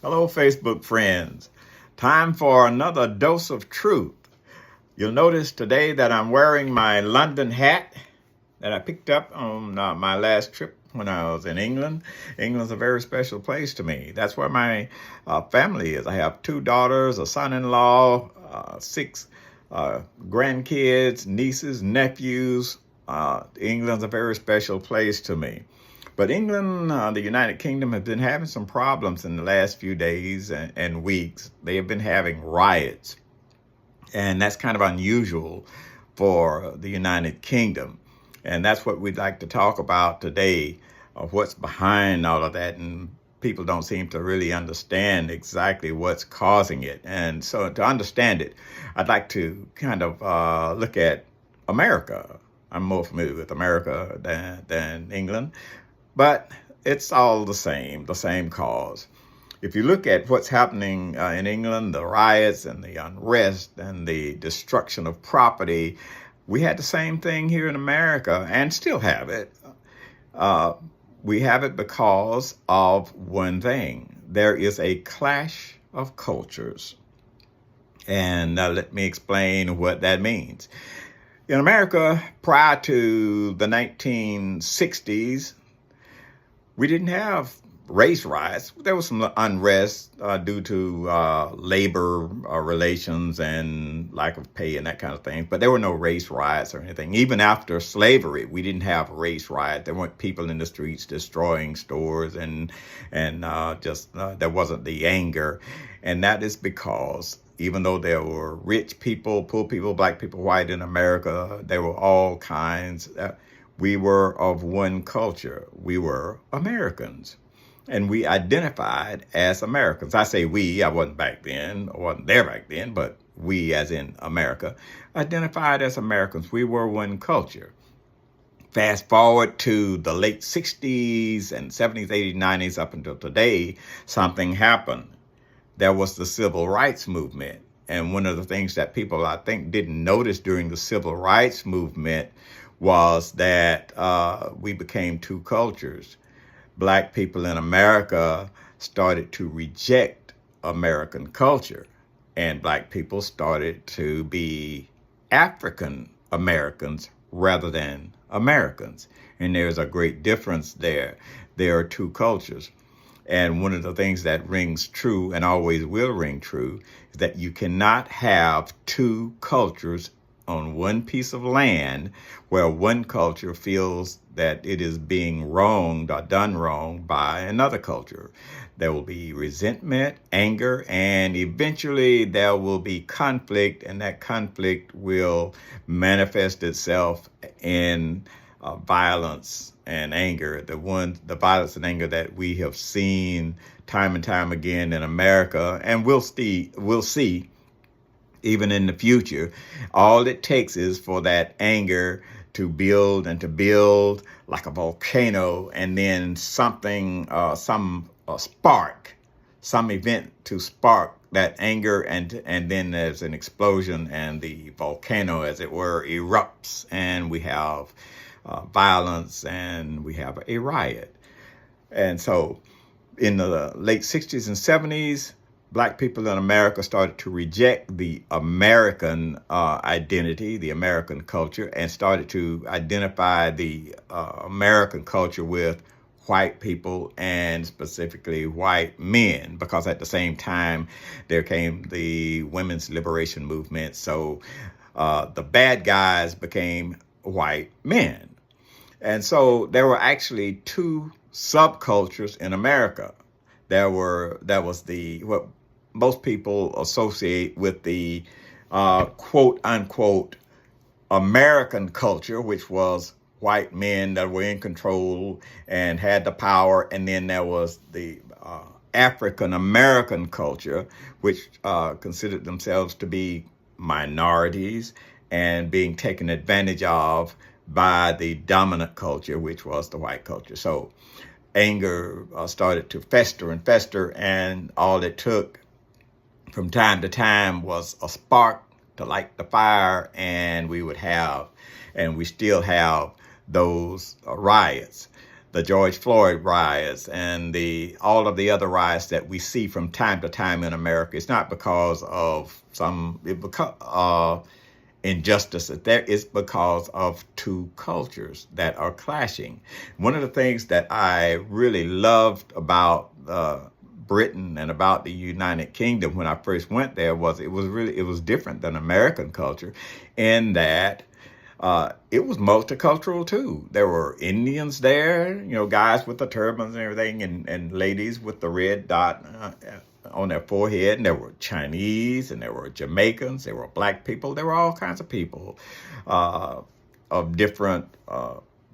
Hello, Facebook friends. Time for another dose of truth. You'll notice today that I'm wearing my London hat that I picked up on my last trip when I was in England. England's a very special place to me. That's where my family is. I have 2 daughters, a son-in-law, 6 grandkids, nieces, nephews. England's a very special place to me. But England, the United Kingdom, has been having some problems in the last few days and weeks. They have been having riots, and that's kind of unusual for the United Kingdom. And that's what we'd like to talk about today, of what's behind all of that. And people don't seem to really understand exactly what's causing it. And so to understand it, I'd like to kind of look at America. I'm more familiar with America than England, but it's all the same cause. If you look at what's happening in England, the riots and the unrest and the destruction of property, we had the same thing here in America and still have it. We have it because of one thing. There is a clash of cultures. And let me explain what that means. In America, prior to the 1960s, we didn't have race riots. There was some unrest due to labor relations and lack of pay and that kind of thing. But there were no race riots or anything. Even after slavery, we didn't have race riots. There weren't people in the streets destroying stores and there wasn't the anger. And that is because even though there were rich people, poor people, black people, white in America, there were all kinds. We were of one culture. We were Americans. And we identified as Americans. I say we, I wasn't back then, I wasn't there back then, but we, as in America, identified as Americans. We were one culture. Fast forward to the late 60s and 70s, 80s, 90s, up until today, something happened. There was the civil rights movement. And one of the things that people, I think, didn't notice during the civil rights movement was that we became 2 cultures. Black people in America started to reject American culture, and black people started to be African Americans rather than Americans. And there's a great difference there. There are 2 cultures. And one of the things that rings true and always will ring true is that you cannot have 2 cultures on one piece of land where one culture feels that it is being wronged or done wrong by another culture. There will be resentment, anger, and eventually there will be conflict, and that conflict will manifest itself in violence and anger. The violence and anger that we have seen time and time again in America, and we'll see even in the future. All it takes is for that anger to build and to build like a volcano, and then something, some spark, some event to spark that anger, and then there's an explosion, and the volcano, as it were, erupts, and we have violence, and we have a riot. And so in the late 60s and 70s, Black people in America started to reject the American identity, the American culture, and started to identify the American culture with white people, and specifically white men, because at the same time there came the women's liberation movement. So the bad guys became white men. And so there were actually 2 subcultures in America. That was what most people associate with the quote unquote American culture, which was white men that were in control and had the power. And then there was the African American culture, which considered themselves to be minorities and being taken advantage of by the dominant culture, which was the white culture. So anger started to fester and fester, and all it took from time to time was a spark to light the fire, and we would have, and we still have, those riots. the George Floyd riots and all of the other riots that we see from time to time in America. It's not because of some injustice there. It's because of two cultures that are clashing. One of the things that I really loved about Britain and about the United Kingdom when I first went there was it was different than American culture in that it was multicultural too. There were Indians there, guys with the turbans and everything, and ladies with the red dot on their forehead. And there were Chinese, and there were Jamaicans, there were black people, there were all kinds of people of different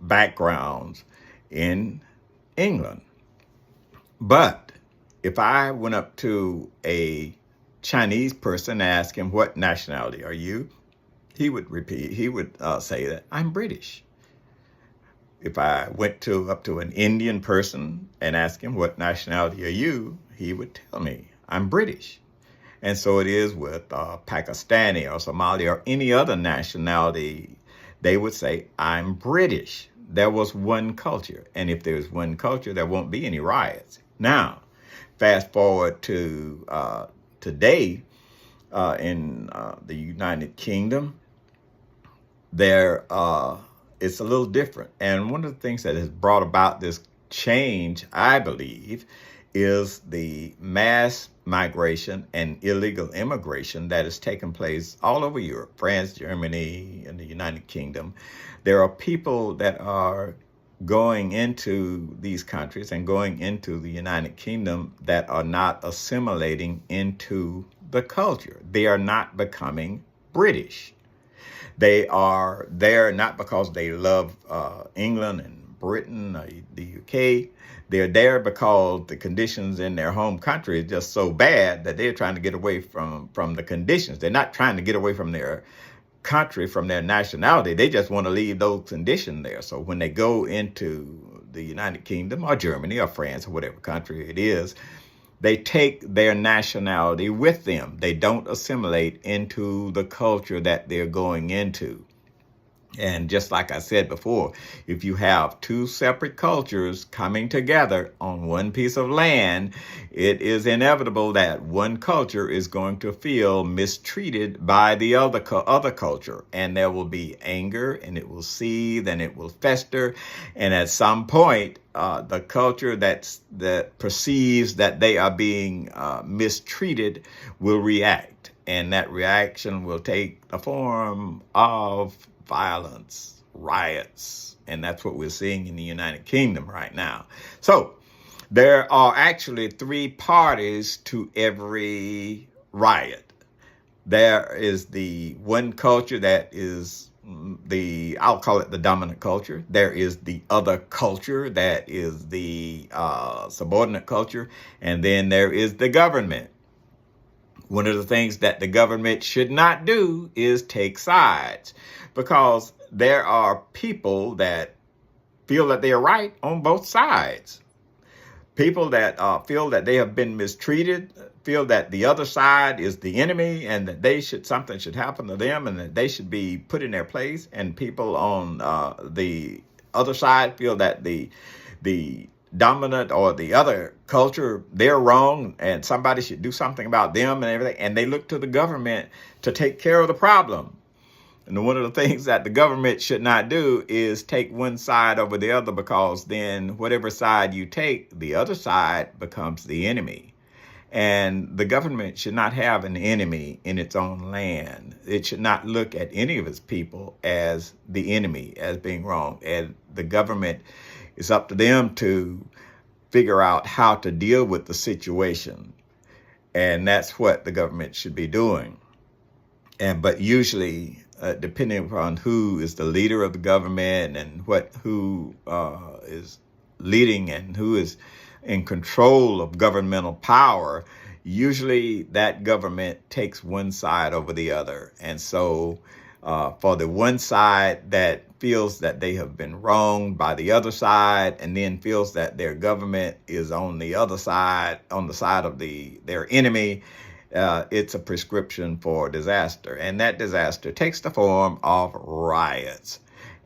backgrounds in England. But if I went up to a Chinese person and asked him, what nationality are you? He would say that I'm British. If I went up to an Indian person and asked him, what nationality are you? He would tell me, I'm British. And so it is with Pakistani or Somali or any other nationality. They would say, I'm British. There was one culture. And if there's one culture, there won't be any riots. Now, fast forward to today in the United Kingdom, there it's a little different. And one of the things that has brought about this change, I believe, is the mass migration and illegal immigration that has taken place all over Europe, France, Germany, and the United Kingdom. There are people that are going into these countries and going into the United Kingdom that are not assimilating into the culture. They are not becoming British. They are there not because they love England and Britain or the UK. They're there because the conditions in their home country is just so bad that they're trying to get away from the conditions. They're not trying to get away from their country, from their nationality. They just want to leave those conditions there. So when they go into the United Kingdom or Germany or France or whatever country it is, they take their nationality with them. They don't assimilate into the culture that they're going into. And just like I said before, if you have two separate cultures coming together on one piece of land, it is inevitable that one culture is going to feel mistreated by the other culture. And there will be anger, and it will seethe, and it will fester. And at some point, the culture that perceives that they are being mistreated will react. And that reaction will take the form of violence, riots, and that's what we're seeing in the United Kingdom right now. So there are actually three parties to every riot. There is the one culture that is I'll call it the dominant culture. There is the other culture that is the subordinate culture, and then there is the government. One of the things that the government should not do is take sides, because there are people that feel that they are right on both sides. People that feel that they have been mistreated, feel that the other side is the enemy and that something should happen to them and that they should be put in their place. And people on the other side feel that the dominant or the other culture, they're wrong and somebody should do something about them and everything. And they look to the government to take care of the problem. And one of the things that the government should not do is take one side over the other, because then whatever side you take, the other side becomes the enemy. And the government should not have an enemy in its own land. It should not look at any of its people as the enemy, as being wrong. And the government, it's up to them to figure out how to deal with the situation. And that's what the government should be doing. But usually, depending upon who is the leader of the government and who is leading and who is in control of governmental power, usually that government takes one side over the other. And so for the one side that feels that they have been wronged by the other side, and then feels that their government is on the other side, on the side of their enemy, it's a prescription for disaster. And that disaster takes the form of riots.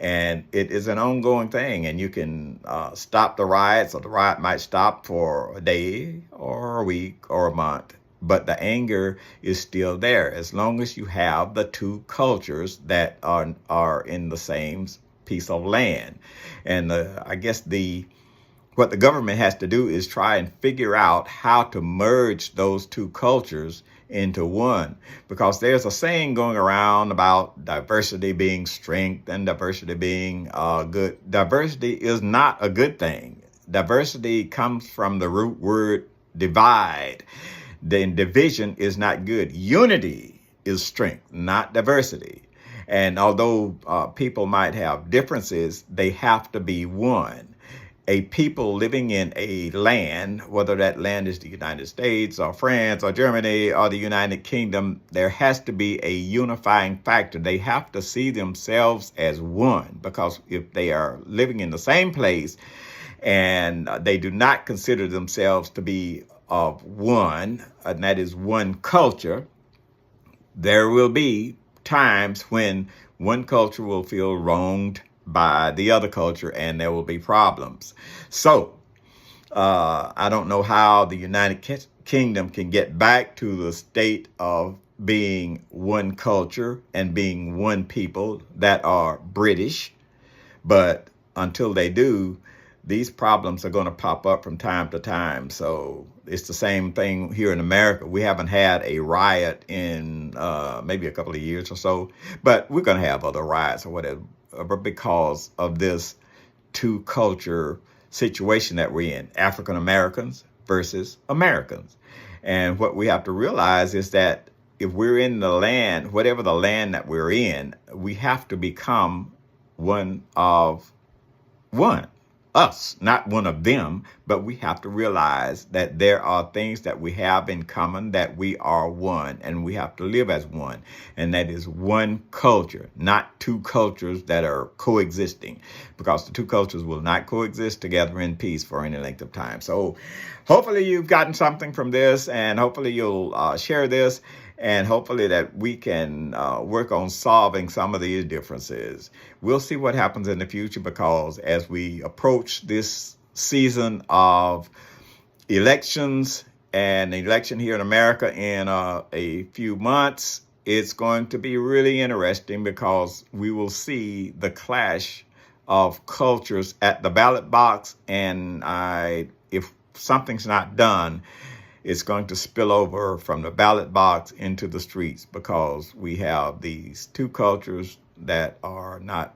And it is an ongoing thing, and you can stop the riots, or the riot might stop for a day or a week or a month, but the anger is still there as long as you have the two cultures that are in the same piece of land. And I guess what the government has to do is try and figure out how to merge those two cultures into one, because there's a saying going around about diversity being strength and diversity being good. Diversity is not a good thing. Diversity comes from the root word divide. Then division is not good. Unity is strength, not diversity. And although people might have differences, they have to be one. A people living in a land, whether that land is the United States or France or Germany or the United Kingdom, there has to be a unifying factor. They have to see themselves as one, because if they are living in the same place and they do not consider themselves to be of one, and that is one culture, there will be times when one culture will feel wronged by the other culture, and there will be problems. So I don't know how the United Kingdom can get back to the state of being one culture and being one people that are British, but until they do, these problems are going to pop up from time to time. So it's the same thing here in America. We haven't had a riot in maybe a couple of years or so, but we're going to have other riots or whatever, because of this two culture situation that we're in, African Americans versus Americans. And what we have to realize is that if we're in the land, whatever the land that we're in, we have to become one of one. Us, not one of them, but we have to realize that there are things that we have in common, that we are one, and we have to live as one. And that is one culture, not two cultures that are coexisting, because the two cultures will not coexist together in peace for any length of time. So hopefully you've gotten something from this, and hopefully you'll share this, and hopefully that we can work on solving some of these differences. We'll see what happens in the future, because as we approach this season of elections, and the election here in America in a few months, it's going to be really interesting, because we will see the clash of cultures at the ballot box, and if something's not done, it's going to spill over from the ballot box into the streets, because we have these two cultures that are not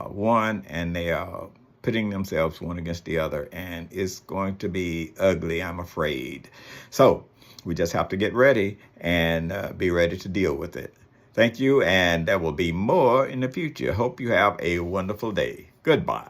one, and they are pitting themselves one against the other, and it's going to be ugly, I'm afraid. So we just have to get ready and be ready to deal with it. Thank you, and there will be more in the future. Hope you have a wonderful day. Goodbye.